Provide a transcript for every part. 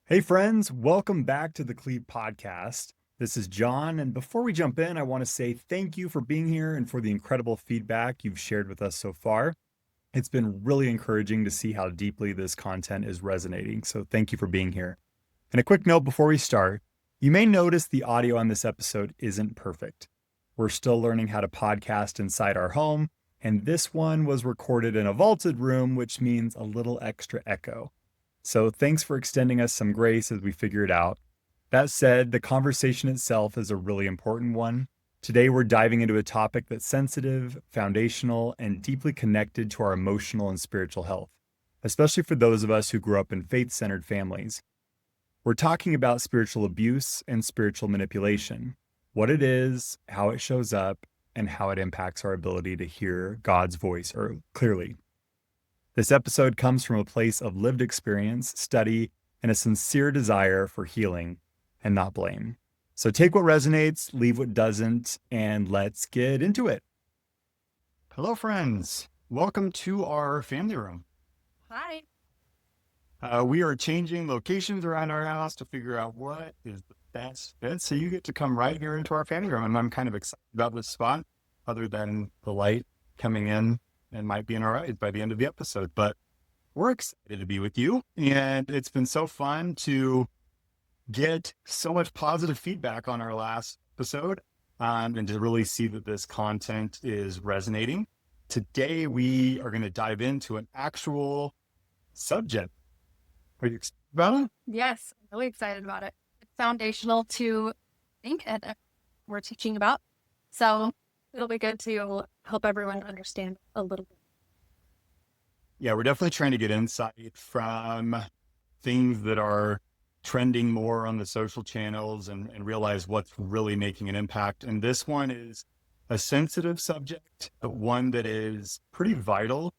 Hey, friends, welcome back to the Cleve Podcast. This is John. And before we jump in, I want to say thank you for being here and for the incredible feedback you've shared with us so far. It's been really encouraging to see how deeply this content is resonating. So thank you for being here. And a quick note before we start, you may notice the audio on this episode isn't perfect. We're still learning how to podcast inside our home, and this one was recorded in a vaulted room, which means a little extra echo. So thanks for extending us some grace as we figure it out. That said, the conversation itself is a really important one. Today, we're diving into a topic that's sensitive, foundational, and deeply connected to our emotional and spiritual health, especially for those of us who grew up in faith-centered families. We're talking about spiritual abuse and spiritual manipulation, what it is, how it shows up, and how it impacts our ability to hear God's voice clearly. This episode comes from a place of lived experience, study, and a sincere desire for healing and not blame. So take what resonates, leave what doesn't, and let's get into it. Hello, friends. Welcome to our family room. Hi. We are changing locations around our house to figure out what is the best fit. So you get to come right here into our family room. And I'm kind of excited about this spot, other than the light coming in and might be in our eyes by the end of the episode. But we're excited to be with you. And it's been so fun to get so much positive feedback on our last episode and to really see that this content is resonating. Today, we are going to dive into an actual subject. Are you excited about it? Yes, I'm really excited about it. It's foundational to think and we're teaching about. So it'll be good to help everyone understand a little bit. Yeah, we're definitely trying to get insight from things that are trending more on the social channels and realize what's really making an impact. And this one is a sensitive subject, but one that is pretty vital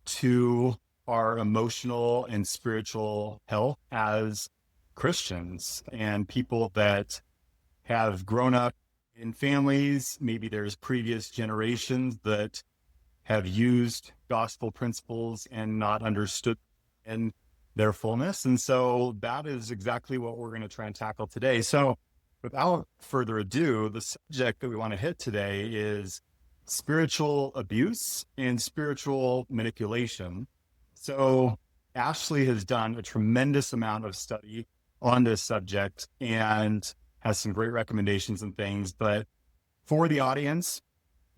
to our emotional and spiritual health as Christians and people that have grown up in families. Maybe there's previous generations that have used gospel principles and not understood in their fullness. And so that is exactly what we're going to try and tackle today. So without further ado, the subject that we want to hit today is spiritual abuse and spiritual manipulation. So Ashley has done a tremendous amount of study on this subject and has some great recommendations and things. But for the audience,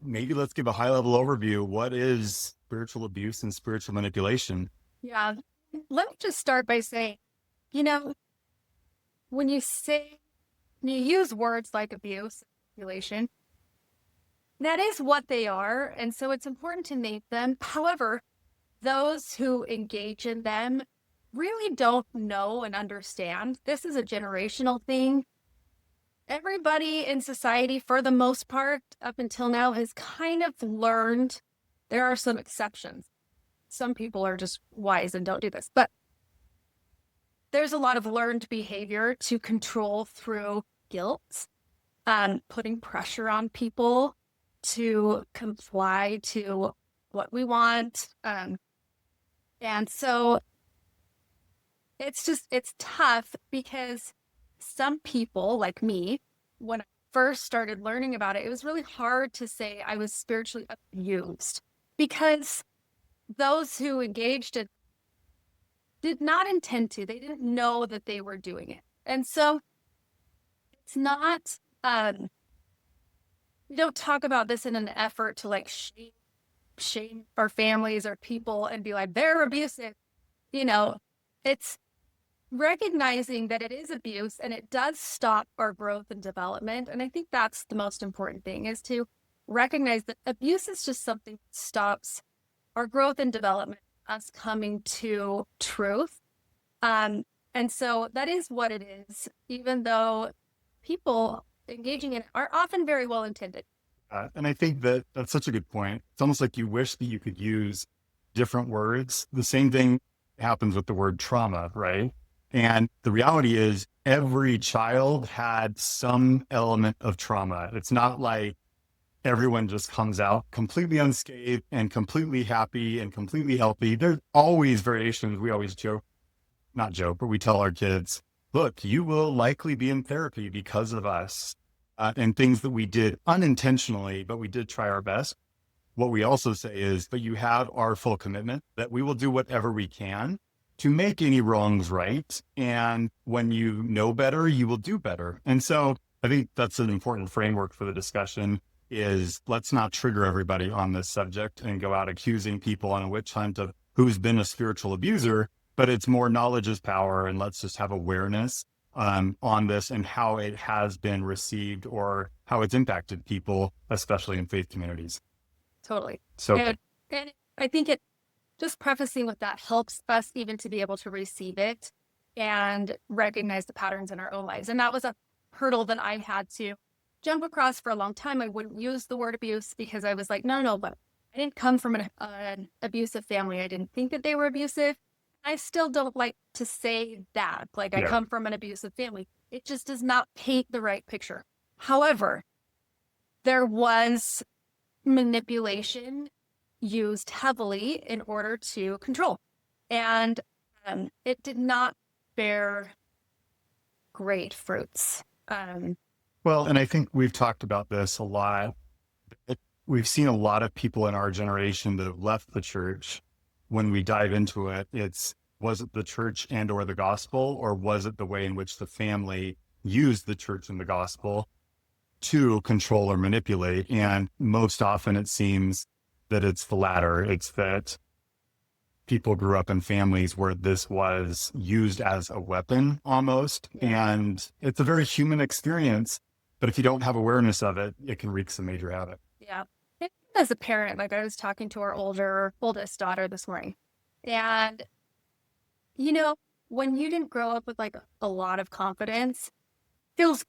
maybe let's give a high-level overview. What is spiritual abuse and spiritual manipulation? Yeah. Let me just start by saying, when you use words like abuse, manipulation, that is what they are. And so it's important to name them. However, those who engage in them really don't know and understand. This is a generational thing. Everybody in society, for the most part, up until now, has kind of learned. There are some exceptions. Some people are just wise and don't do this. But there's a lot of learned behavior to control through guilt, putting pressure on people to comply to what we want. And so it's tough because some people like me, when I first started learning about it, it was really hard to say I was spiritually abused because those who engaged in did not intend to. They didn't know that they were doing it. And so it's not, we don't talk about this in an effort to like shame our families or people and be like, they're abusive. It's recognizing that it is abuse and it does stop our growth and development. And I think that's the most important thing, is to recognize that abuse is just something that stops our growth and development, us coming to truth. And so that is what it is, even though people engaging in it are often very well intended. And I think that that's such a good point. It's almost like you wish that you could use different words. The same thing happens with the word trauma, right? And the reality is every child had some element of trauma. It's not like everyone just comes out completely unscathed and completely happy and completely healthy. There's always variations. We always not joke, but we tell our kids, look, you will likely be in therapy because of us, and things that we did unintentionally, but we did try our best. What we also say is, but you have our full commitment that we will do whatever we can to make any wrongs right. And when you know better, you will do better. And so I think that's an important framework for the discussion is let's not trigger everybody on this subject and go out accusing people on a witch hunt of who's been a spiritual abuser, but it's more knowledge is power. And let's just have awareness on this and how it has been received or how it's impacted people, especially in faith communities. Totally. So, And I think it just prefacing with that helps us even to be able to receive it and recognize the patterns in our own lives. And that was a hurdle that I had to jump across for a long time. I wouldn't use the word abuse because I was like, no, but I didn't come from an abusive family. I didn't think that they were abusive. I still don't like to say that. Like I come from an abusive family. It just does not paint the right picture. However, there was manipulation used heavily in order to control. And it did not bear great fruits. Well, and I think we've talked about this a lot. We've seen a lot of people in our generation that have left the church. When we dive into it, was it the church and or the gospel, or was it the way in which the family used the church and the gospel to control or manipulate? And most often it seems that it's the latter. It's that people grew up in families where this was used as a weapon almost. And it's a very human experience, but if you don't have awareness of it, it can wreak some major havoc. Yeah. As a parent, like I was talking to our oldest daughter this morning, and when you didn't grow up with like a lot of confidence, it feels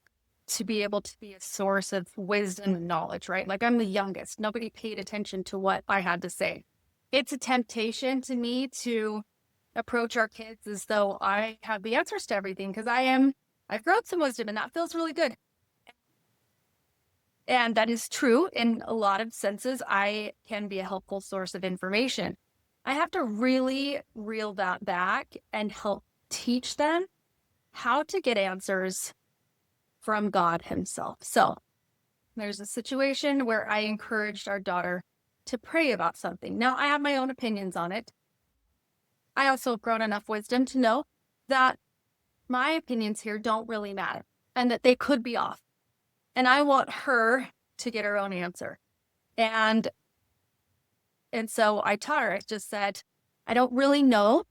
to be able to be a source of wisdom and knowledge, right? Like I'm the youngest. Nobody paid attention to what I had to say. It's a temptation to me to approach our kids as though I have the answers to everything because I've grown some wisdom and that feels really good. And that is true in a lot of senses. I can be a helpful source of information. I have to really reel that back and help teach them how to get answers from God himself. So there's a situation where I encouraged our daughter to pray about something. Now, I have my own opinions on it. I also have grown enough wisdom to know that my opinions here don't really matter and that they could be off. And I want her to get her own answer. And so I taught her, I just said, I don't really know.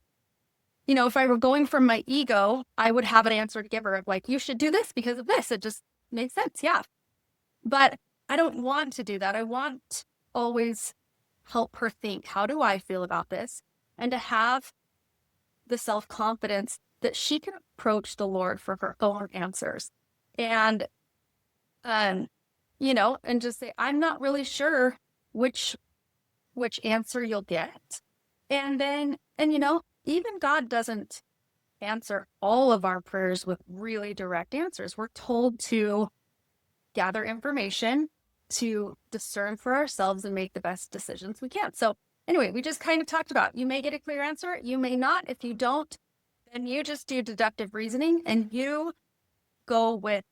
If I were going from my ego, I would have an answer to give her of like, you should do this because of this. It just makes sense. Yeah. But I don't want to do that. I want to always help her think, how do I feel about this? And to have the self-confidence that she can approach the Lord for her own answers. And and just say, I'm not really sure which answer you'll get. And then, even God doesn't answer all of our prayers with really direct answers. We're told to gather information, to discern for ourselves and make the best decisions we can. So anyway, we just kind of talked about, you may get a clear answer, you may not. If you don't, then you just do deductive reasoning and you go with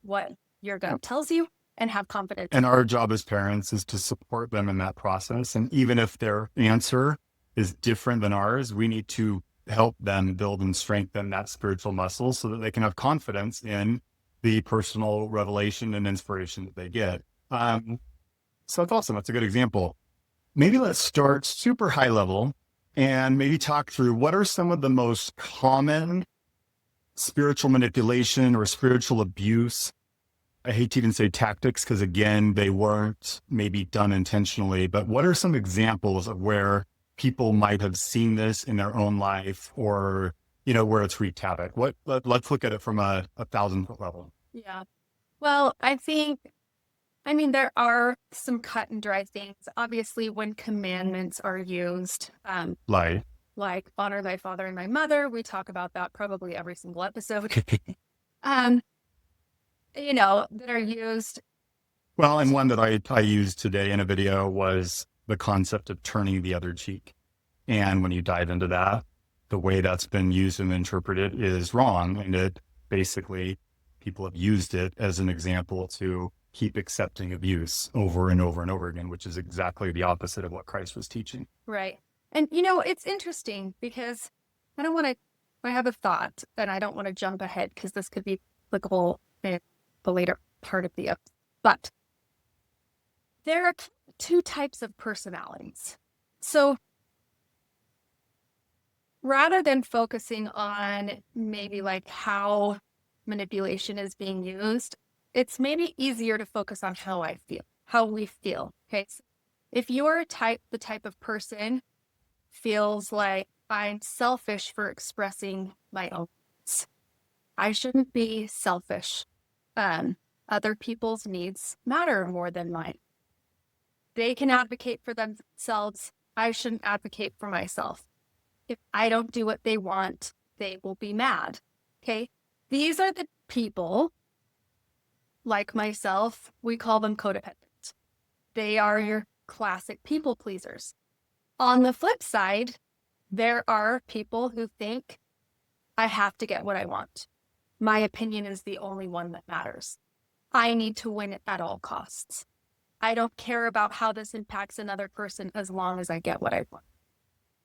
what your gut tells you and have confidence. And our job as parents is to support them in that process. And even if their answer is different than ours, we need to help them build and strengthen that spiritual muscle so that they can have confidence in the personal revelation and inspiration that they get. So that's awesome. That's a good example. Maybe let's start super high level and maybe talk through what are some of the most common spiritual manipulation or spiritual abuse. I hate to even say tactics because again, they weren't maybe done intentionally, but what are some examples of where people might have seen this in their own life or, where it's wreaked havoc? Let's look at it from a 1,000-foot level. Yeah. Well, there are some cut and dry things. Obviously, when commandments are used, like honor thy father and thy mother, we talk about that probably every single episode. That are used. Well, and one that I used today in a video was the concept of turning the other cheek. And when you dive into that, the way that's been used and interpreted is wrong. And it basically people have used it as an example to keep accepting abuse over and over and over again, which is exactly the opposite of what Christ was teaching. Right. And, it's interesting because I have a thought and I don't want to jump ahead because this could be applicable in the later part of the episode. But there are two types of personalities. So rather than focusing on maybe like how manipulation is being used, it's maybe easier to focus on how we feel. Okay. So if you're the type of person feels like I'm selfish for expressing my own needs, I shouldn't be selfish. Other people's needs matter more than mine. They can advocate for themselves. I shouldn't advocate for myself. If I don't do what they want, they will be mad. Okay. These are the people, like myself, we call them codependent. They are your classic people pleasers. On the flip side, there are people who think I have to get what I want. My opinion is the only one that matters. I need to win it at all costs. I don't care about how this impacts another person as long as I get what I want.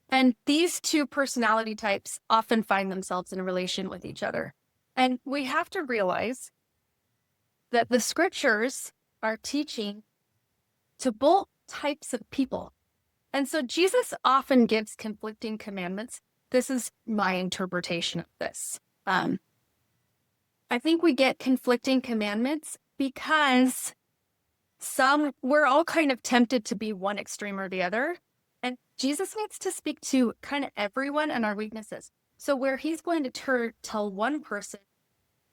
And these two personality types often find themselves in a relation with each other. And we have to realize that the scriptures are teaching to both types of people. And so Jesus often gives conflicting commandments. This is my interpretation of this. I think we get conflicting commandments because we're all kind of tempted to be one extreme or the other. And Jesus needs to speak to kind of everyone and our weaknesses. So where he's going to tell one person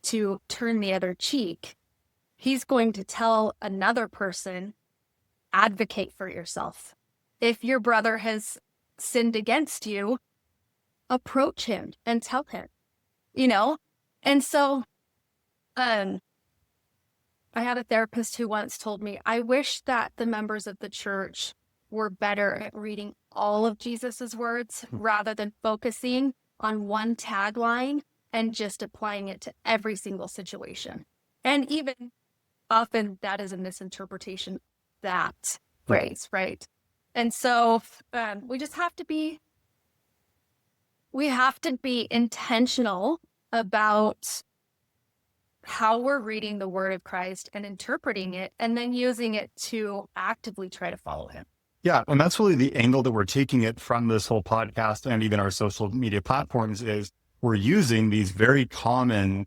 to turn the other cheek, he's going to tell another person, advocate for yourself. If your brother has sinned against you, approach him and tell him, And so I had a therapist who once told me, I wish that the members of the church were better at reading all of Jesus's words rather than focusing on one tagline and just applying it to every single situation. And even often that is a misinterpretation of that phrase, right? And so we have to be intentional about how we're reading the word of Christ and interpreting it and then using it to actively try to follow him. Yeah. And that's really the angle that we're taking it from this whole podcast and even our social media platforms is we're using these very common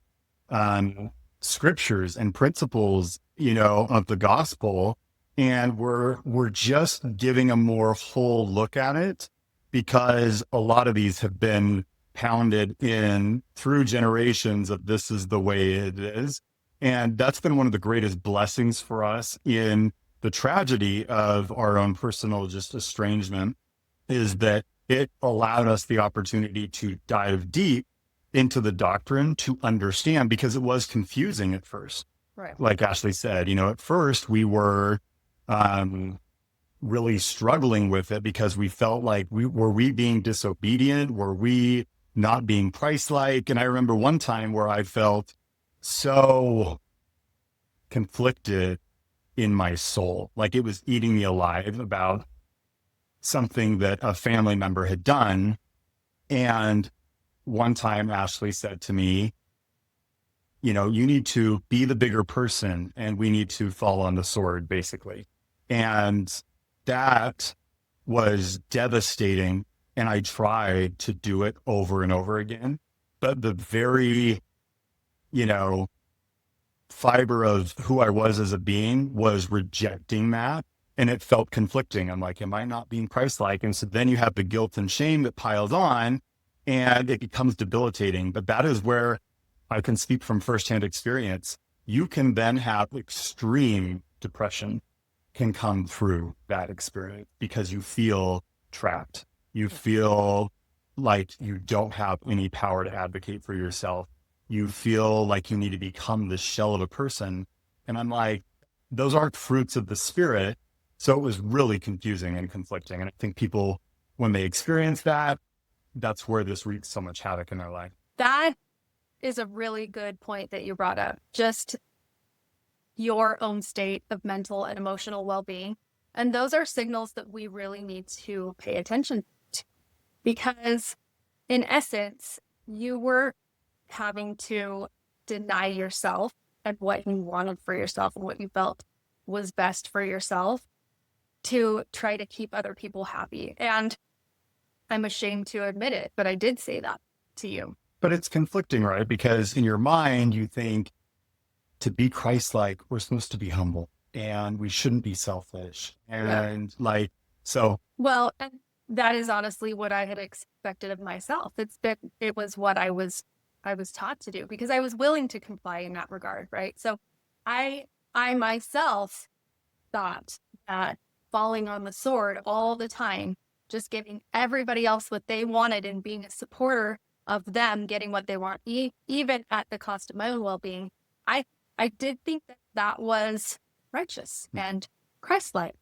scriptures and principles, of the gospel. And we're just giving a more whole look at it because a lot of these have been pounded in through generations of this is the way it is. And that's been one of the greatest blessings for us in the tragedy of our own personal just estrangement is that it allowed us the opportunity to dive deep into the doctrine to understand because it was confusing at first. Right. Like Ashley said, at first we were really struggling with it because we felt like were we being disobedient? Were we not being Christlike? And I remember one time where I felt so conflicted in my soul, like it was eating me alive about something that a family member had done. And one time Ashley said to me, you need to be the bigger person and we need to fall on the sword, basically. And that was devastating. And I tried to do it over and over again. But the very, fiber of who I was as a being was rejecting that. And it felt conflicting. I'm like, am I not being Christ-like? And so then you have the guilt and shame that piles on and it becomes debilitating. But that is where I can speak from firsthand experience. You can then have extreme depression can come through that experience because you feel trapped. You feel like you don't have any power to advocate for yourself. You feel like you need to become this shell of a person. And I'm like, those aren't fruits of the spirit. So it was really confusing and conflicting. And I think people, when they experience that, that's where this wreaks so much havoc in their life. That is a really good point that you brought up. Just your own state of mental and emotional well-being. And those are signals that we really need to pay attention to, because in essence, you were having to deny yourself and what you wanted for yourself and what you felt was best for yourself to try to keep other people happy. And I'm ashamed to admit it, but I did say that to you. But it's conflicting, right? Because in your mind, you think to be Christ-like, we're supposed to be humble and we shouldn't be selfish. And Well, and that is honestly what I had expected of myself. It was what I was taught to do because I was willing to comply in that regard, right? So I myself thought that falling on the sword all the time, just giving everybody else what they wanted and being a supporter of them getting what they want, even at the cost of my own well-being, I did think that was righteous and Christ-like.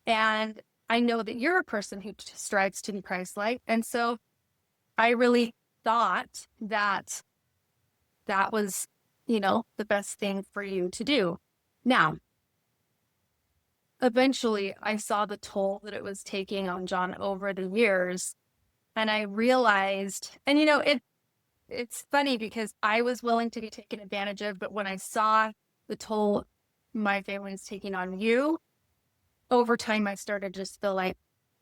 And I know that you're a person who strives to be Christ-like. And so I really thought that was, the best thing for you to do. Now, eventually I saw the toll that it was taking on John over the years. And I realized, and it's funny because I was willing to be taken advantage of, but when I saw the toll my family is taking on you, over time, I started to just feel like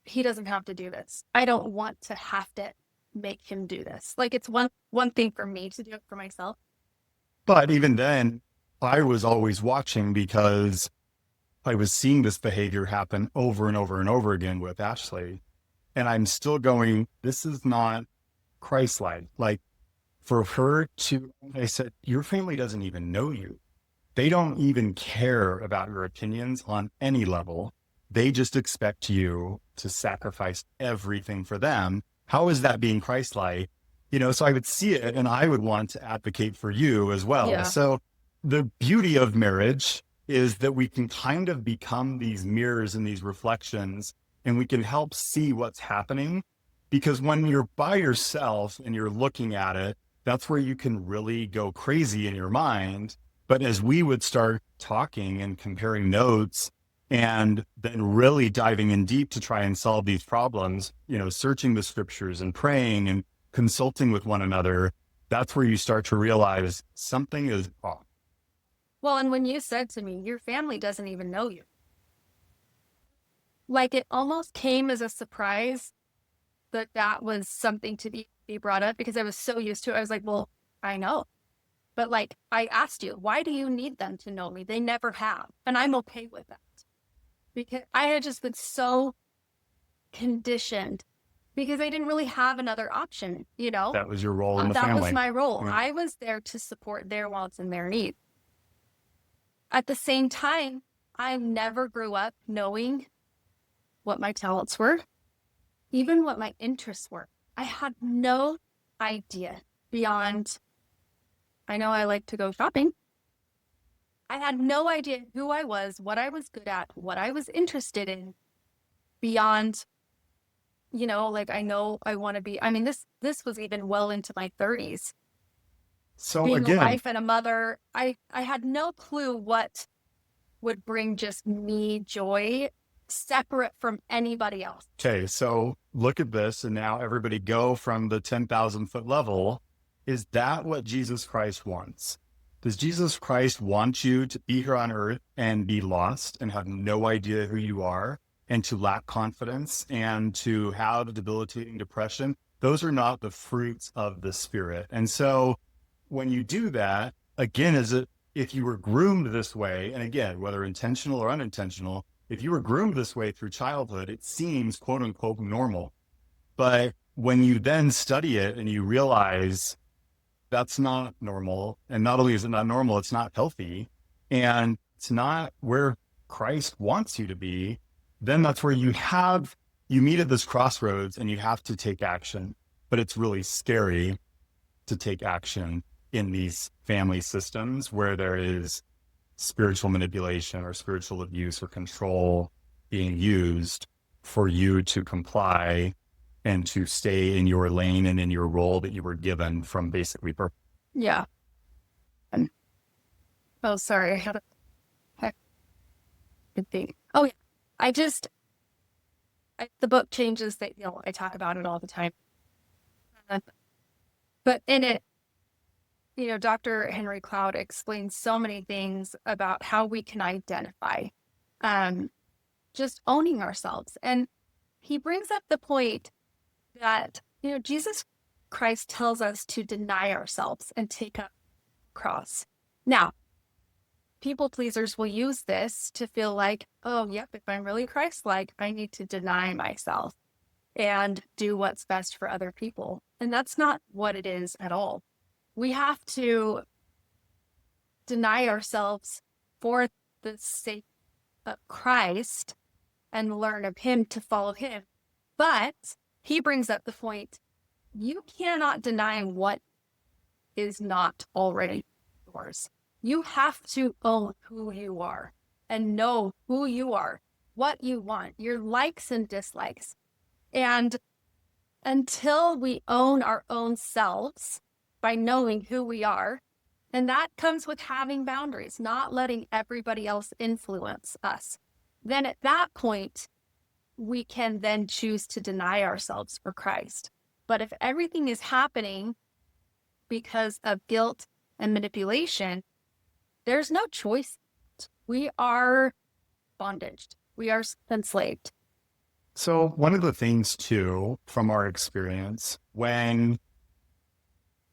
he doesn't have to do this. I don't want to have to make him do this. Like it's one thing for me to do it for myself. But even then, I was always watching because I was seeing this behavior happen over and over and over again with Ashley. And I'm still going, this is not Christ-like. Like for her to, I said, your family doesn't even know you. They don't even care about your opinions on any level. They just expect you to sacrifice everything for them. How is that being Christ-like? So I would see it and I would want to advocate for you as well. Yeah. So the beauty of marriage is that we can kind of become these mirrors and these reflections, and we can help see what's happening. Because when you're by yourself and you're looking at it, that's where you can really go crazy in your mind. But as we would start talking and comparing notes and then really diving in deep to try and solve these problems, searching the scriptures and praying and consulting with one another, that's where you start to realize something is off. Well, and when you said to me, your family doesn't even know you, like it almost came as a surprise that was something to be brought up because I was so used to it. I was like, well, I know. But like, I asked you, why do you need them to know me? They never have. And I'm okay with that because I had just been so conditioned because I didn't really have another option, That was your role in the family. That was my role. Yeah. I was there to support their wants and their needs. At the same time, I never grew up knowing what my talents were, even what my interests were. I had no idea beyond, I know I like to go shopping. I had no idea who I was, what I was good at, what I was interested in beyond, like I know I want to be, this was even well into my 30s. So being again, a wife and a mother, I had no clue what would bring just me joy separate from anybody else. Okay, so look at this, and now everybody go from the 10,000 foot level. Is that what Jesus Christ wants? Does Jesus Christ want you to be here on earth and be lost and have no idea who you are and to lack confidence and to have debilitating depression? Those are not the fruits of the Spirit. And so when you do that, again, if you were groomed this way, and again, whether intentional or unintentional, if you were groomed this way through childhood, it seems quote unquote normal. But when you then study it and you realize that's not normal, and not only is it not normal, it's not healthy, and it's not where Christ wants you to be, then that's where you meet at this crossroads and you have to take action. But it's really scary to take action in these family systems where there is spiritual manipulation or spiritual abuse or control being used for you to comply and to stay in your lane and in your role that you were given from basically birth. Yeah. Oh, sorry. I had a good thing. Oh, yeah. The book changes that, I talk about it all the time. But in it, Dr. Henry Cloud explains so many things about how we can identify just owning ourselves. And he brings up the point that, Jesus Christ tells us to deny ourselves and take up a cross. Now, people pleasers will use this to feel like, oh, yep, if I'm really Christ-like, I need to deny myself and do what's best for other people. And that's not what it is at all. We have to deny ourselves for the sake of Christ and learn of him to follow him. But he brings up the point, you cannot deny what is not already yours. You have to own who you are and know who you are, what you want, your likes and dislikes. And until we own our own selves by knowing who we are, and that comes with having boundaries, not letting everybody else influence us, then at that point, we can then choose to deny ourselves for Christ. But if everything is happening because of guilt and manipulation, there's no choice. We are bondaged. We are enslaved. So one of the things too, from our experience, when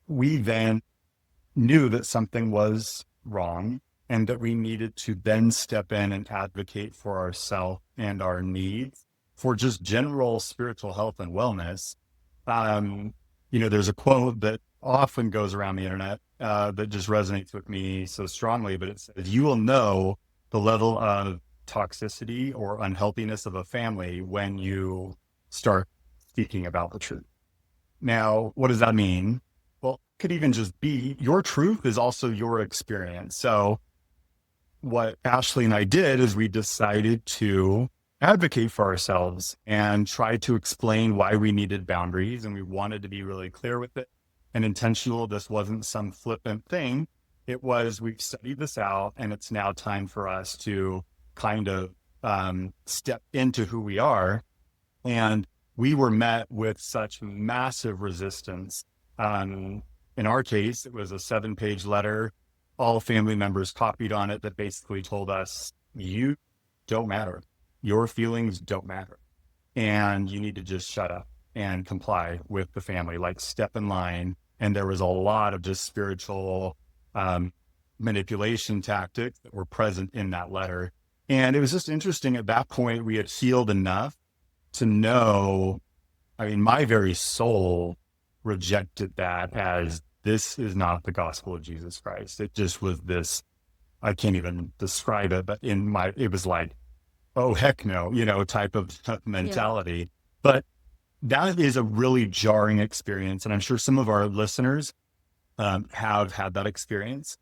we then knew that something was wrong and that we needed to then step in and advocate for ourselves and our needs for just general spiritual health and wellness. There's a quote that often goes around the internet that just resonates with me so strongly, but it says, you will know the level of toxicity or unhealthiness of a family when you start speaking about the truth. Now, what does that mean? Well, it could even just be your truth is also your experience. So what Ashley and I did is we decided to advocate for ourselves and try to explain why we needed boundaries. And we wanted to be really clear with it and intentional. This wasn't some flippant thing. It was, we've studied this out and it's now time for us to kind of step into who we are. And we were met with such massive resistance. In our case, it was a 7-page letter. All family members copied on it that basically told us, you don't matter. Your feelings don't matter. And you need to just shut up and comply with the family, like step in line. And there was a lot of just spiritual manipulation tactics that were present in that letter. And it was just interesting at that point, we had healed enough to know, my very soul rejected that as this is not the gospel of Jesus Christ. It just was this, I can't even describe it, but it was like, oh, heck no, type of mentality. Yeah. But that is a really jarring experience. And I'm sure some of our listeners have had that experience.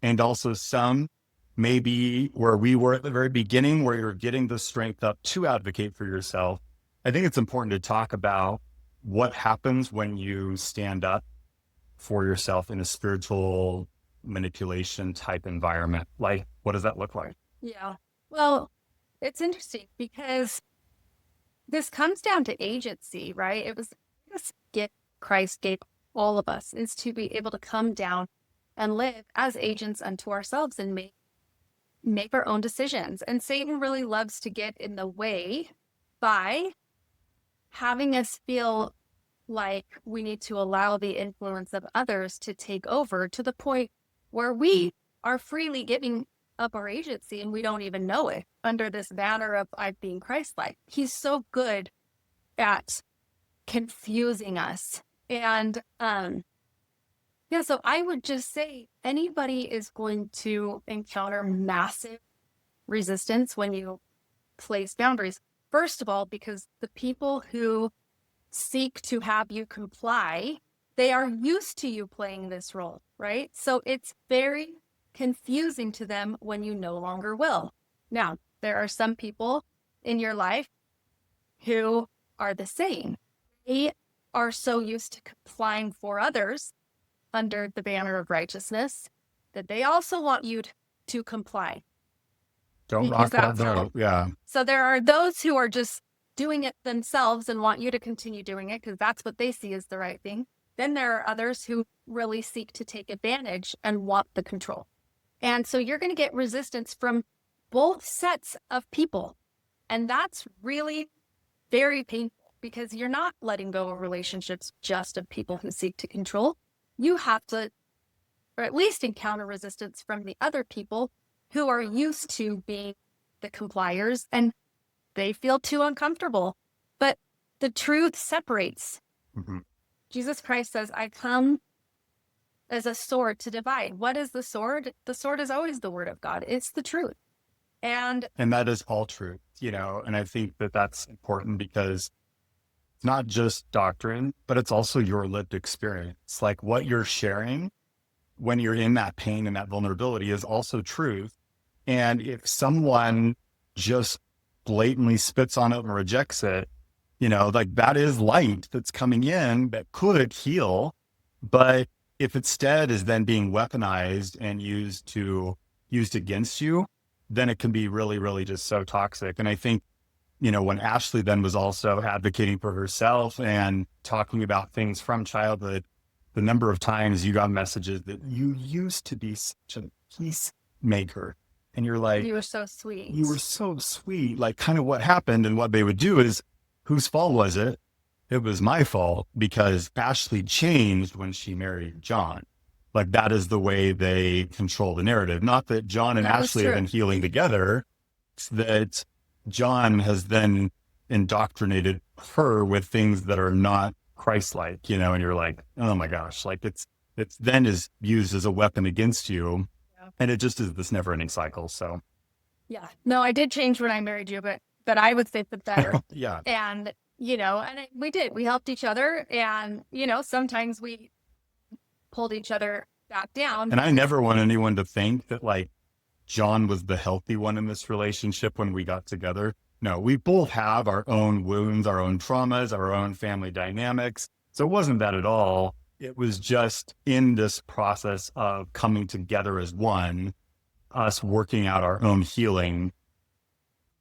And also some maybe where we were at the very beginning, where you're getting the strength up to advocate for yourself. I think it's important to talk about what happens when you stand up for yourself in a spiritual manipulation type environment. Like, what does that look like? Yeah. Well, it's interesting because this comes down to agency, right? It was this gift Christ gave all of us, is to be able to come down and live as agents unto ourselves and make our own decisions. And Satan really loves to get in the way by having us feel like we need to allow the influence of others to take over to the point where we are freely giving up our agency and we don't even know it under this banner of I'm being Christ-like. He's so good at confusing us. And so I would just say anybody is going to encounter massive resistance when you place boundaries. First of all, because the people who seek to have you comply, they are used to you playing this role, right? So it's very confusing to them when you no longer will. Now, there are some people in your life who are the same. They are so used to complying for others under the banner of righteousness, that they also want you to comply. Don't rock that Because boat. Yeah. So there are those who are just doing it themselves and want you to continue doing it because that's what they see as the right thing. Then there are others who really seek to take advantage and want the control. And so you're going to get resistance from both sets of people. And that's really very painful because you're not letting go of relationships just of people who seek to control. You have to, or at least encounter resistance from the other people who are used to being the compliers and they feel too uncomfortable. But the truth separates. Mm-hmm. Jesus Christ says, I come as a sword to divide. What is the sword? The sword is always the word of God. It's the truth. And that is all truth, and I think that that's important because it's not just doctrine, but it's also your lived experience. Like what you're sharing when you're in that pain and that vulnerability is also truth. And if someone just blatantly spits on it and rejects it, like that is light that's coming in that could heal. But if instead is then being weaponized and used against you, then it can be really, really just so toxic. And I think, when Ashley then was also advocating for herself and talking about things from childhood, the number of times you got messages that you used to be such a peacemaker. And you're like, you were so sweet. You were so sweet. Like kind of what happened and what they would do is, whose fault was it? It was my fault because Ashley changed when she married John. Like that is the way they control the narrative. Not that John and Ashley have been healing together. It's that John has then indoctrinated her with things that are not Christlike, and you're like, oh my gosh, like it's then is used as a weapon against you. Yeah. And it just is this never ending cycle. So yeah, no, I did change when I married you, but I would say the better. Yeah. And, we helped each other and, sometimes we pulled each other back down. And I never want anyone to think that like John was the healthy one in this relationship when we got together. No, we both have our own wounds, our own traumas, our own family dynamics. So it wasn't that at all. It was just in this process of coming together as one, us working out our own healing.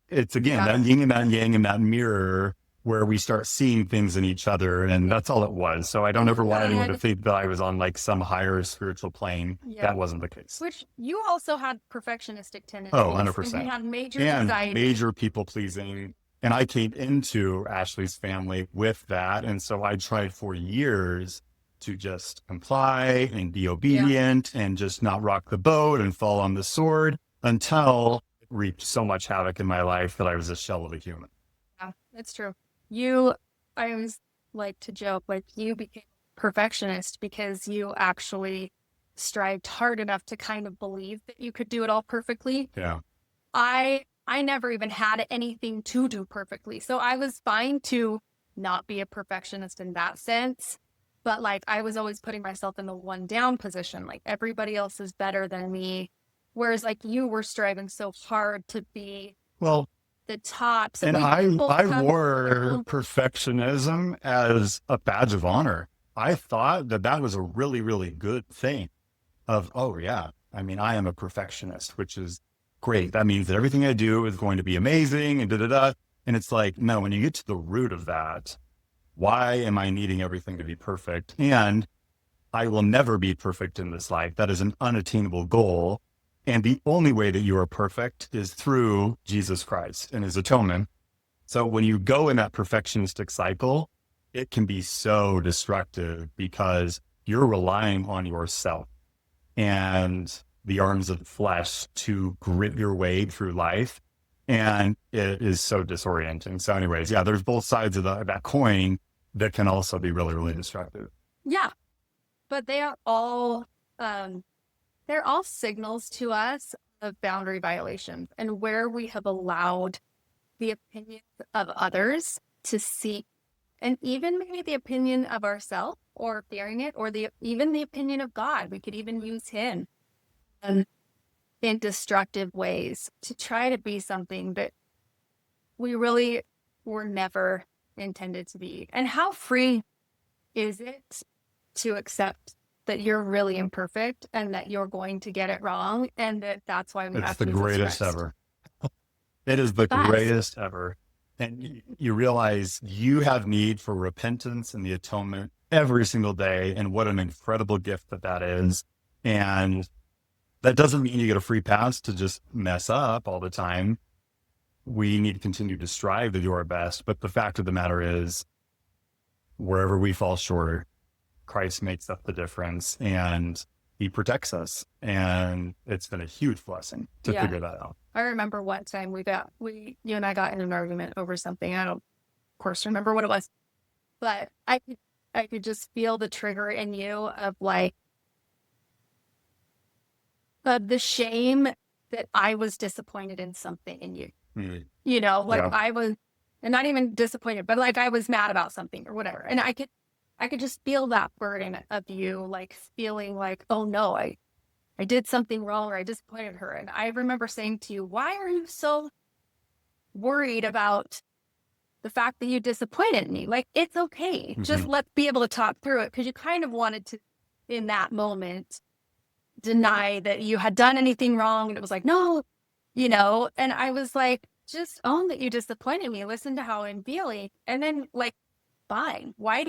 It's again, that yin and that yang and that mirror where we start seeing things in each other. And that's all it was. So I don't ever want anyone to think that I was on like some higher spiritual plane. Yeah. That wasn't the case. Which you also had perfectionistic tendencies. Oh, 100%. And you had major anxiety. Major people pleasing. And I came into Ashley's family with that. And so I tried for years to just comply and be obedient and just not rock the boat and fall on the sword until it wreaked so much havoc in my life that I was a shell of a human. Yeah, that's true. I always like to joke, like you became a perfectionist because you actually strived hard enough to kind of believe that you could do it all perfectly. Yeah. I never even had anything to do perfectly. So I was fine to not be a perfectionist in that sense. But like, I was always putting myself in the one down position. Like everybody else is better than me. Whereas like you were striving so hard to be the top. So and I wore perfectionism as a badge of honor. I thought that was a really, really good thing of, oh yeah, I mean, I am a perfectionist, which is great. That means that everything I do is going to be amazing and da-da-da. And it's like, no, when you get to the root of that, why am I needing everything to be perfect? And I will never be perfect in this life. That is an unattainable goal. And the only way that you are perfect is through Jesus Christ and his atonement. So when you go in that perfectionistic cycle, it can be so destructive because you're relying on yourself and the arms of the flesh to grit your way through life. And it is so disorienting. So anyways, yeah, there's both sides of that coin that can also be really, really destructive. Yeah. But they are all, they're all signals to us of boundary violations and where we have allowed the opinions of others to seek, and even maybe the opinion of ourselves or fearing it, or even the opinion of God. We could even use him in destructive ways to try to be something that we really were never intended to be. And how free is it to accept that you're really imperfect and that you're going to get it wrong, and that's why we It's have the Jesus greatest Christ. ever. It is the Best. greatest ever. And you realize you have need for repentance and the atonement every single day. And what an incredible gift that is. And that doesn't mean you get a free pass to just mess up all the time. We need to continue to strive to do our best. But the fact of the matter is, wherever we fall short, Christ makes up the difference and he protects us. And it's been a huge blessing to figure that out. I remember one time you and I got in an argument over something. I don't, of course, remember what it was, but I could just feel the trigger in you of like, the shame that I was disappointed in something in you. You know, like I was, and not even disappointed, but like I was mad about something or whatever. And I could just feel that burden of you, like feeling like, oh no, I did something wrong or I disappointed her. And I remember saying to you, why are you so worried about the fact that you disappointed me? Like, it's okay. Just let's be able to talk through it. Because you kind of wanted to, in that moment, deny that you had done anything wrong. And it was like, no, you know, and I was like, just own that you disappointed me. Listen to how I'm feeling. And then like, fine. Why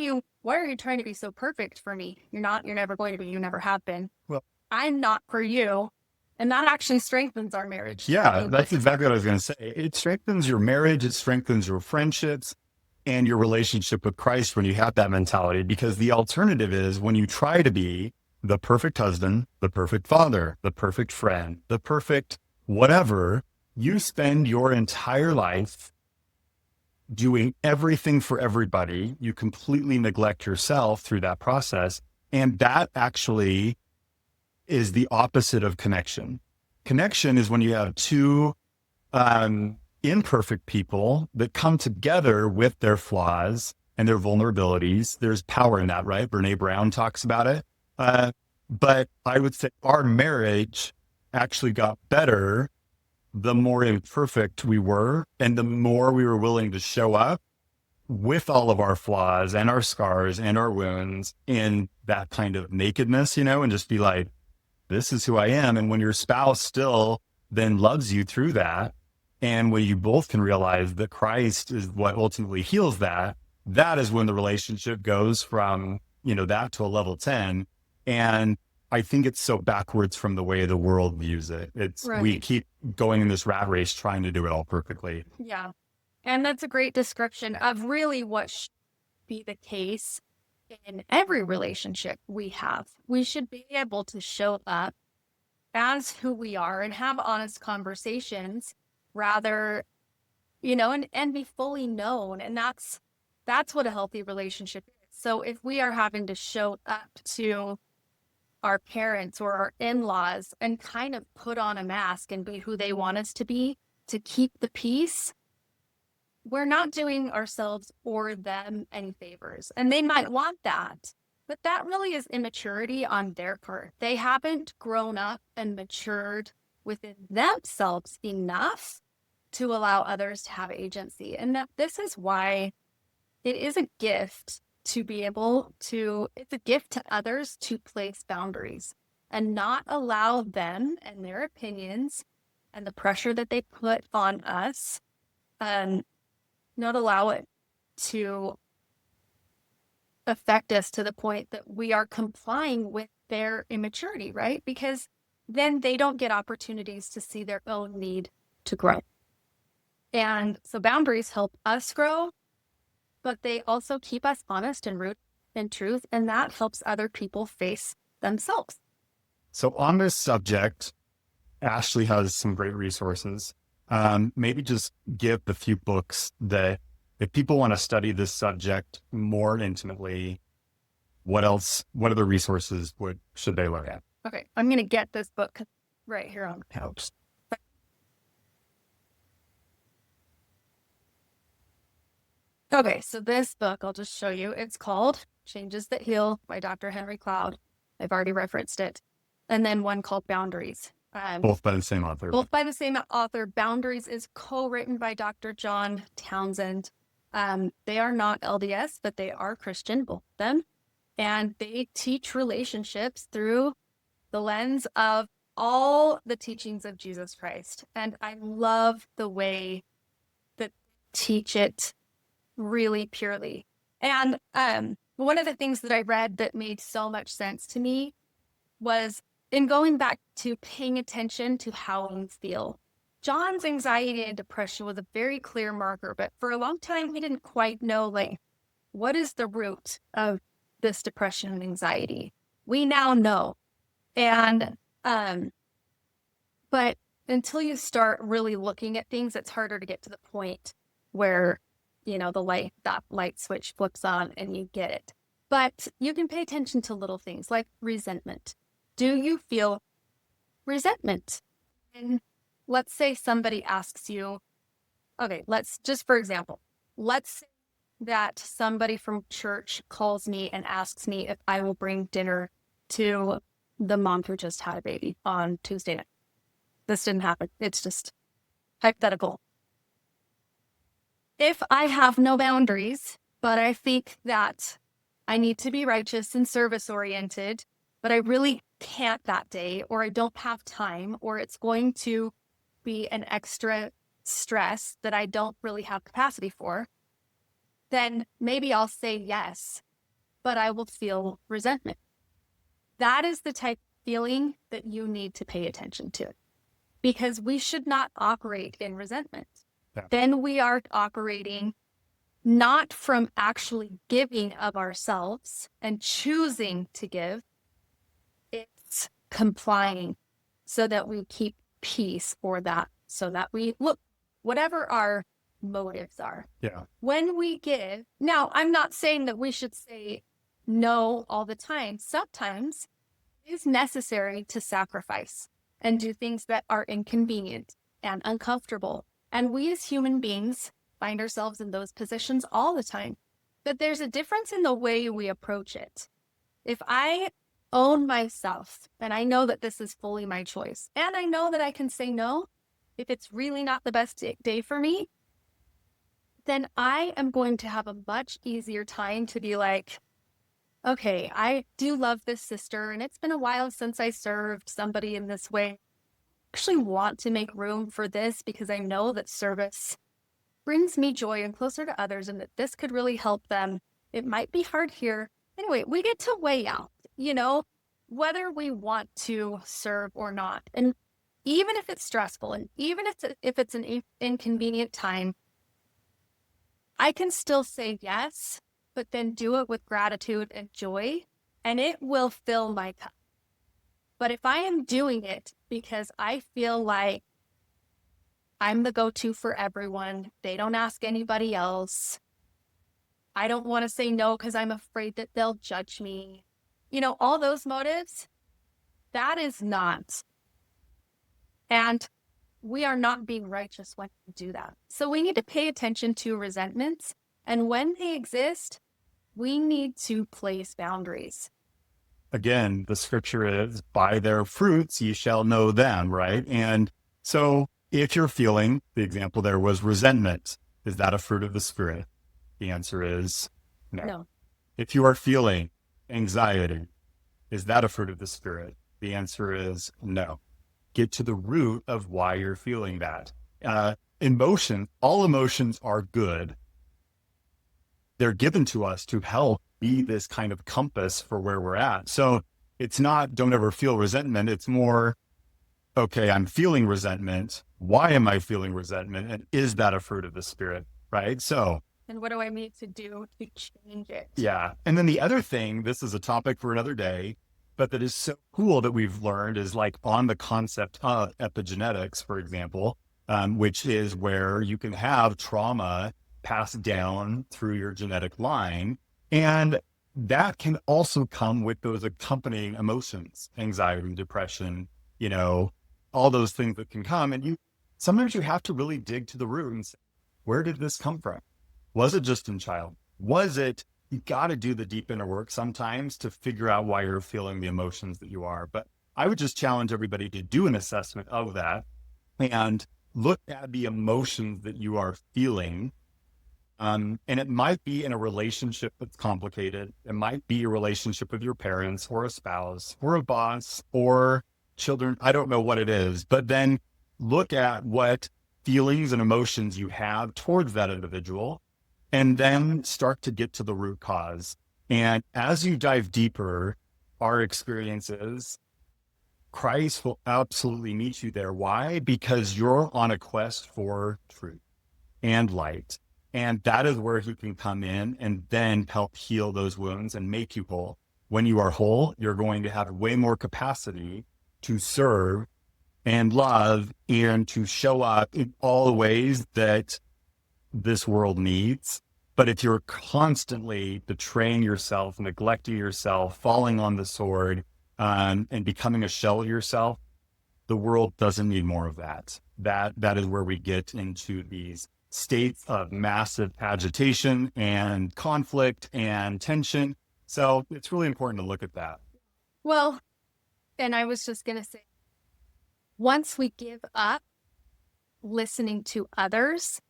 are you trying to be so perfect for me? You're never going to be, you never have been. Well, I'm not for you. And that actually strengthens our marriage. Yeah, that's exactly what I was going to say. It strengthens your marriage. It strengthens your friendships and your relationship with Christ when you have that mentality, because the alternative is when you try to be the perfect husband, the perfect father, the perfect friend, the perfect whatever, you spend your entire life doing everything for everybody. You completely neglect yourself through that process. And that actually is the opposite of connection. Connection is when you have two imperfect people that come together with their flaws and their vulnerabilities. There's power in that, right? Brene Brown talks about it. But I would say our marriage actually got better the more imperfect we were and the more we were willing to show up with all of our flaws and our scars and our wounds in that kind of nakedness, you know, and just be like, this is who I am. And when your spouse still then loves you through that, and when you both can realize that Christ is what ultimately heals that, that is when the relationship goes from, you know, that to a level 10. And I think it's so backwards from the way the world views it. We keep going in this rat race trying to do it all perfectly. Yeah. And that's a great description of really what should be the case in every relationship we have. We should be able to show up as who we are and have honest conversations rather, you know, and be fully known. And that's what a healthy relationship is. So if we are having to show up to our parents or our in-laws and kind of put on a mask and be who they want us to be to keep the peace, we're not doing ourselves or them any favors. And they might want that, but that really is immaturity on their part. They haven't grown up and matured within themselves enough to allow others to have agency. And this is why it is a gift to be able to, it's a gift to others to place boundaries and not allow them and their opinions and the pressure that they put on us, not allow it to affect us to the point that we are complying with their immaturity, right? Because then they don't get opportunities to see their own need to grow. And so boundaries help us grow, but they also keep us honest and rooted in truth, and that helps other people face themselves. So on this subject, Ashley has some great resources. Maybe just give the few books that if people want to study this subject more intimately, what other resources should they look at? Okay, I'm going to get this book right here on the couch. Okay, so this book, I'll just show you. It's called Changes That Heal by Dr. Henry Cloud. I've already referenced it. And then one called Boundaries. Both by the same author. Both by the same author. Boundaries is co-written by Dr. John Townsend. They are not LDS, but they are Christian, both of them. and they teach relationships through the lens of all the teachings of Jesus Christ. And I love the way that they teach it really purely. And one of the things that I read that made so much sense to me was in going back to paying attention to how we feel. John's anxiety and depression was a very clear marker, but for a long time, we didn't quite know, like, what is the root of this depression and anxiety? We now know. And, but until you start really looking at things, it's harder to get to the point where, that light switch flips on and you get it. But you can pay attention to little things like resentment. Do you feel resentment? And let's say somebody asks you, okay, for example, let's say that somebody from church calls me and asks me if I will bring dinner to the mom who just had a baby on Tuesday night. This didn't happen. It's just hypothetical. If I have no boundaries, but I think that I need to be righteous and service oriented, but I really can't that day, or I don't have time, or it's going to be an extra stress that I don't really have capacity for, then maybe I'll say yes, but I will feel resentment. That is the type of feeling that you need to pay attention to, because we should not operate in resentment. Yeah. Then we are operating not from actually giving of ourselves and choosing to give. It's complying so that we keep peace, so that we look, whatever our motives are. Yeah. When we give, now I'm not saying that we should say no all the time. Sometimes it is necessary to sacrifice and do things that are inconvenient and uncomfortable. And we as human beings find ourselves in those positions all the time. But there's a difference in the way we approach it. If I own myself and I know that this is fully my choice, and I know that I can say no if it's really not the best day for me, then I am going to have a much easier time to be like, okay, I do love this sister, and it's been a while since I served somebody in this way. I actually want to make room for this because I know that service brings me joy and closer to others, and that this could really help them. It might be hard here. Anyway, we get to weigh out, whether we want to serve or not. And even if it's stressful, and even if it's an inconvenient time, I can still say yes, but then do it with gratitude and joy, and it will fill my cup. But if I am doing it because I feel like I'm the go-to for everyone, they don't ask anybody else, I don't want to say no because I'm afraid that they'll judge me, all those motives, that is not. And we are not being righteous when we do that. So we need to pay attention to resentments. And when they exist, we need to place boundaries. Again, the scripture is, by their fruits ye shall know them, right? And so if you're feeling, the example there was resentment, is that a fruit of the Spirit? The answer is no. If you are feeling anxiety, is that a fruit of the Spirit? The answer is no. Get to the root of why you're feeling that. All emotions are good. They're given to us to help be this kind of compass for where we're at. So it's not, don't ever feel resentment. It's more, okay, I'm feeling resentment. Why am I feeling resentment? And is that a fruit of the Spirit? Right? So, and what do I need to do to change it? Yeah. And then the other thing, this is a topic for another day, but that is so cool that we've learned is like on the concept of epigenetics, for example, which is where you can have trauma passed down through your genetic line. And that can also come with those accompanying emotions, anxiety, depression, all those things that can come. And sometimes you have to really dig to the root and say, where did this come from? Was it just in child? You got to do the deep inner work sometimes to figure out why you're feeling the emotions that you are. But I would just challenge everybody to do an assessment of that and look at the emotions that you are feeling And it might be in a relationship that's complicated. It might be a relationship with your parents or a spouse or a boss or children. I don't know what it is, but then look at what feelings and emotions you have towards that individual, and then start to get to the root cause. And as you dive deeper, our experiences, Christ will absolutely meet you there. Why? Because you're on a quest for truth and light. And that is where he can come in and then help heal those wounds and make you whole. When you are whole, you're going to have way more capacity to serve and love and to show up in all the ways that this world needs. But if you're constantly betraying yourself, neglecting yourself, falling on the sword, and becoming a shell of yourself, the world doesn't need more of that. That is where we get into these states of massive agitation and conflict and tension. So it's really important to look at that. Well, and I was just going to say, once we give up listening to others,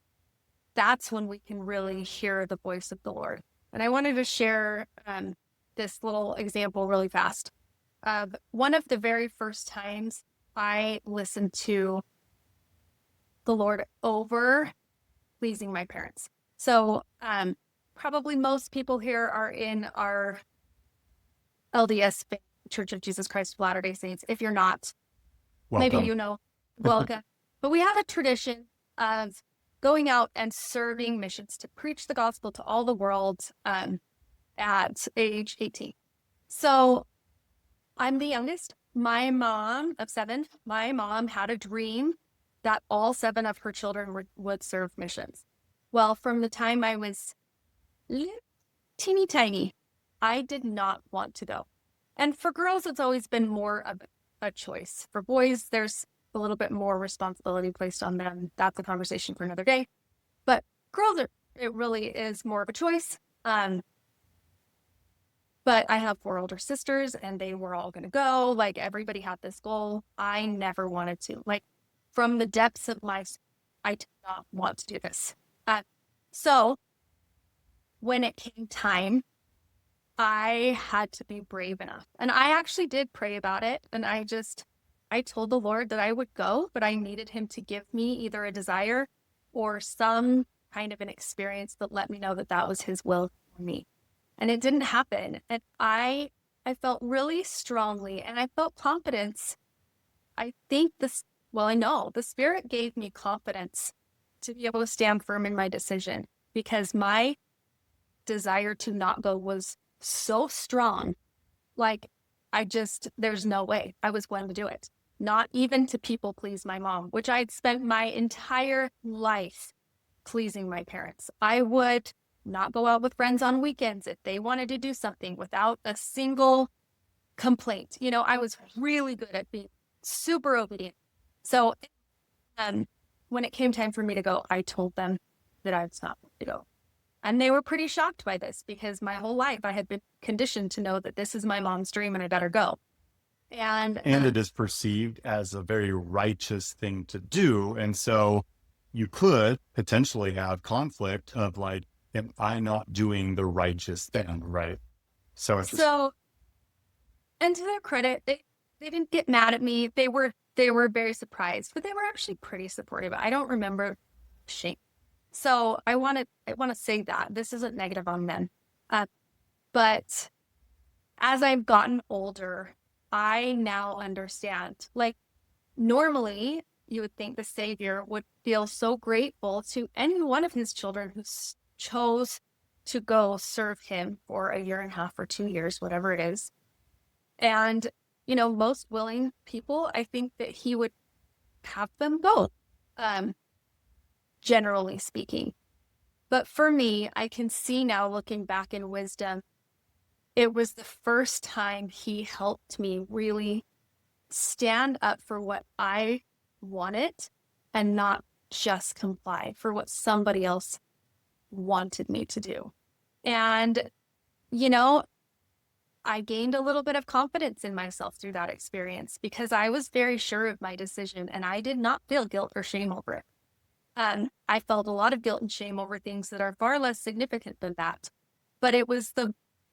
that's when we can really hear the voice of the Lord. And I wanted to share this little example really fast. One of the very first times I listened to the Lord over pleasing my parents. So probably most people here are in our LDS faith, Church of Jesus Christ of Latter-day Saints. If you're not, Welcome. maybe you know, welcome. But we have a tradition of going out and serving missions to preach the gospel to all the world at age 18. So I'm the youngest. My mom of 7, my mom had a dream that all 7 of her children would serve missions. Well, from the time I was teeny tiny, I did not want to go. And for girls, it's always been more of a choice. For boys, there's a little bit more responsibility placed on them. That's a conversation for another day. But girls, it really is more of a choice. But I have 4 older sisters, and they were all going to go. Like, everybody had this goal. I never wanted to. Like, from the depths of my soul, I did not want to do this. So when it came time, I had to be brave enough. And I actually did pray about it. And I told the Lord that I would go, but I needed him to give me either a desire or some kind of an experience that let me know that that was his will for me. And it didn't happen. And I felt really strongly, and I felt confidence. I know the Spirit gave me confidence to be able to stand firm in my decision, because my desire to not go was so strong. Like, there's no way I was going to do it. Not even to people please my mom, which I'd spent my entire life pleasing my parents. I would not go out with friends on weekends if they wanted to do something without a single complaint. I was really good at being super obedient. So when it came time for me to go, I told them that I was not going to go. And they were pretty shocked by this, because my whole life I had been conditioned to know that this is my mom's dream and I better go. And it is perceived as a very righteous thing to do. And so you could potentially have conflict of like, am I not doing the righteous thing? Right. So and to their credit, they didn't get mad at me. They were very surprised, but they were actually pretty supportive. I don't remember shame. So I want to say that this isn't negative on them. But as I've gotten older, I now understand. Like, normally you would think the Savior would feel so grateful to any one of his children who chose to go serve him for 1.5 years or 2 years, whatever it is. And, most willing people, I think that he would have them go, generally speaking. But for me, I can see now, looking back in wisdom, it was the first time he helped me really stand up for what I wanted and not just comply for what somebody else wanted me to do. And, I gained a little bit of confidence in myself through that experience, because I was very sure of my decision and I did not feel guilt or shame over it. I felt a lot of guilt and shame over things that are far less significant than that. But it was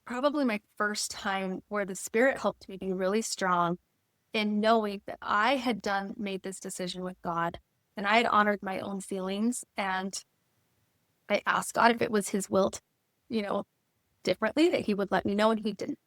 probably my first time where the Spirit helped me be really strong in knowing that I had made this decision with God, and I had honored my own feelings, and I asked God if it was his will to, differently, that he would let me know, and he didn't.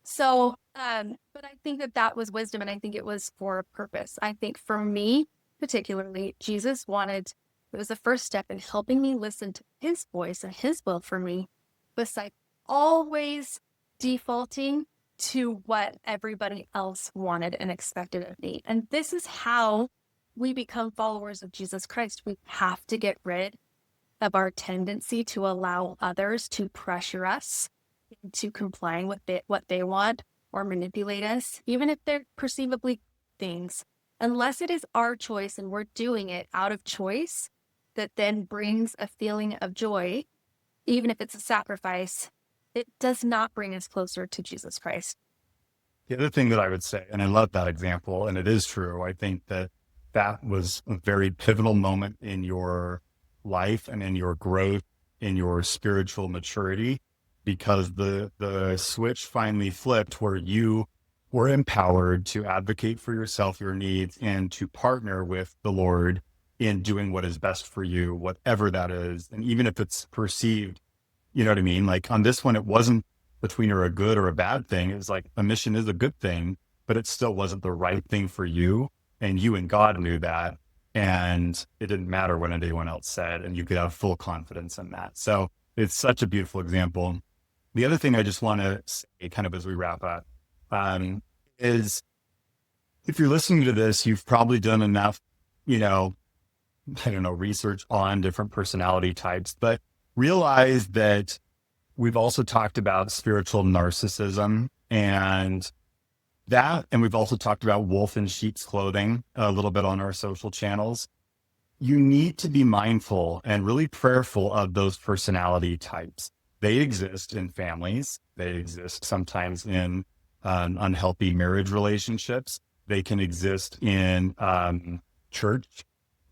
So, but I think that was wisdom, and I think it was for a purpose. I think for me, particularly, it was the first step in helping me listen to his voice and his will for me, besides always defaulting to what everybody else wanted and expected of me. And this is how we become followers of Jesus Christ. We have to get rid of our tendency to allow others to pressure us into complying with what they want or manipulate us, even if they're perceivably things, unless it is our choice and we're doing it out of choice that then brings a feeling of joy, even if it's a sacrifice. It does not bring us closer to Jesus Christ. The other thing that I would say, and I love that example, and it is true, I think that was a very pivotal moment in your life and in your growth, in your spiritual maturity, because the switch finally flipped where you were empowered to advocate for yourself, your needs, and to partner with the Lord in doing what is best for you, whatever that is. And even if it's perceived, you know what I mean? Like on this one, it wasn't between a good or a bad thing. It was like a mission is a good thing, but it still wasn't the right thing for you. And you and God knew that. And it didn't matter what anyone else said. And you could have full confidence in that. So it's such a beautiful example. The other thing I just want to say kind of as we wrap up is if you're listening to this, you've probably done enough, research on different personality types, but realize that we've also talked about spiritual narcissism and we've also talked about wolf in sheep's clothing a little bit on our social channels. You need to be mindful and really prayerful of those personality types. They exist in families. They exist sometimes in unhealthy marriage relationships. They can exist in church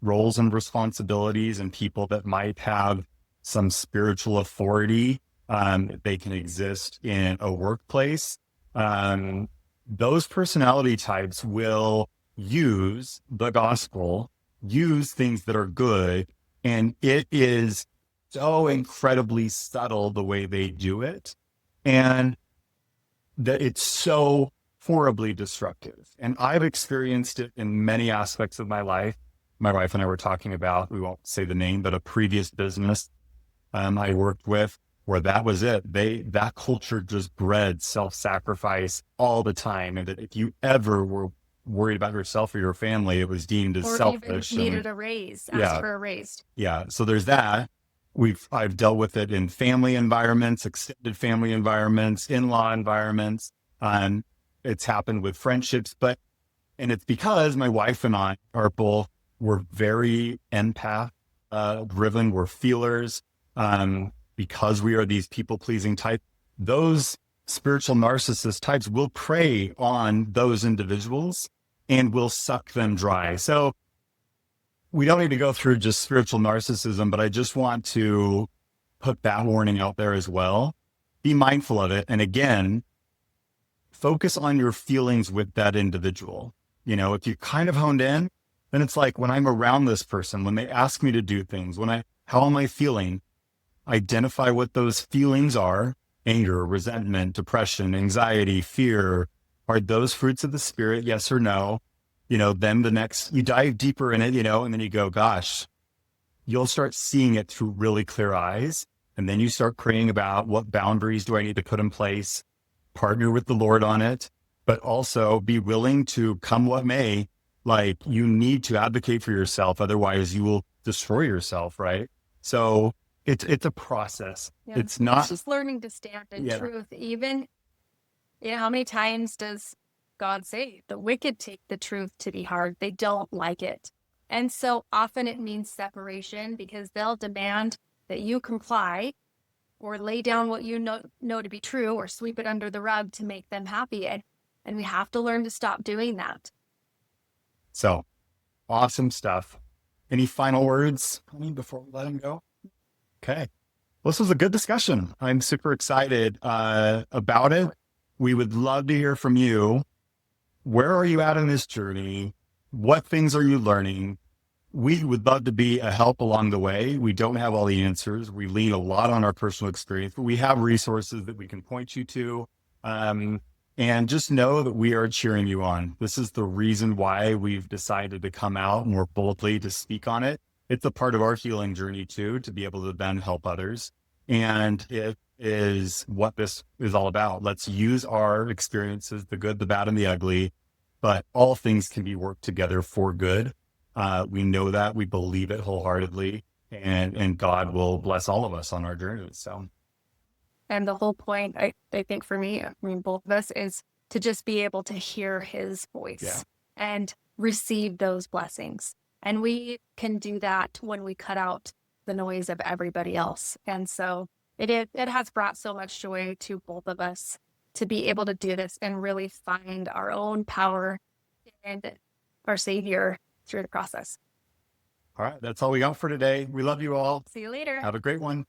roles and responsibilities and people that might have some spiritual authority. They can exist in a workplace. Those personality types will use the gospel, use things that are good, and it is so incredibly subtle the way they do it, and that it's so horribly destructive. And I've experienced it in many aspects of my life. My wife and I were talking about, we won't say the name, but a previous business I worked with, where that was it. That culture just bred self-sacrifice all the time. And that if you ever were worried about yourself or your family, it was deemed as selfish. Or even needed a raise, asked for a raise. Yeah. So there's that. I've dealt with it in family environments, extended family environments, in-law environments. It's happened with friendships, and it's because my wife and I we're very empath driven. We're feelers. Because we are these people-pleasing type, those spiritual narcissist types will prey on those individuals and will suck them dry. So we don't need to go through just spiritual narcissism, but I just want to put that warning out there as well. Be mindful of it. And again, focus on your feelings with that individual. If you kind of honed in, then it's like when I'm around this person, when they ask me to do things, how am I feeling? Identify what those feelings are: anger, resentment, depression, anxiety, fear. Are those fruits of the Spirit? Yes or no? Then you dive deeper in it, and then you go, gosh, you'll start seeing it through really clear eyes. And then you start praying about what boundaries do I need to put in place, partner with the Lord on it, but also be willing to come what may. Like, you need to advocate for yourself. Otherwise you will destroy yourself. Right. So it's a process. Yeah. It's not it's just learning to stand in truth. Even, how many times does God say the wicked take the truth to be hard? They don't like it. And so often it means separation, because they'll demand that you comply or lay down what you know to be true, or sweep it under the rug to make them happy. And we have to learn to stop doing that. So awesome stuff. Any final words, honey, before we let him go? Okay. Well, this was a good discussion. I'm super excited about it. We would love to hear from you. Where are you at in this journey? What things are you learning? We would love to be a help along the way. We don't have all the answers. We lean a lot on our personal experience, but we have resources that we can point you to. And just know that we are cheering you on. This is the reason why we've decided to come out more boldly to speak on it. It's a part of our healing journey too, to be able to then help others. And it is what this is all about. Let's use our experiences, the good, the bad, and the ugly, but all things can be worked together for good. We know that, we believe it wholeheartedly, and God will bless all of us on our journey. So, And the whole point, I think for me, I mean, both of us, is to just be able to hear his voice and receive those blessings. And we can do that when we cut out the noise of everybody else. And so it has brought so much joy to both of us to be able to do this and really find our own power and our Savior through the process. all right, that's all we got for today. We love you all. See you later. Have a great one.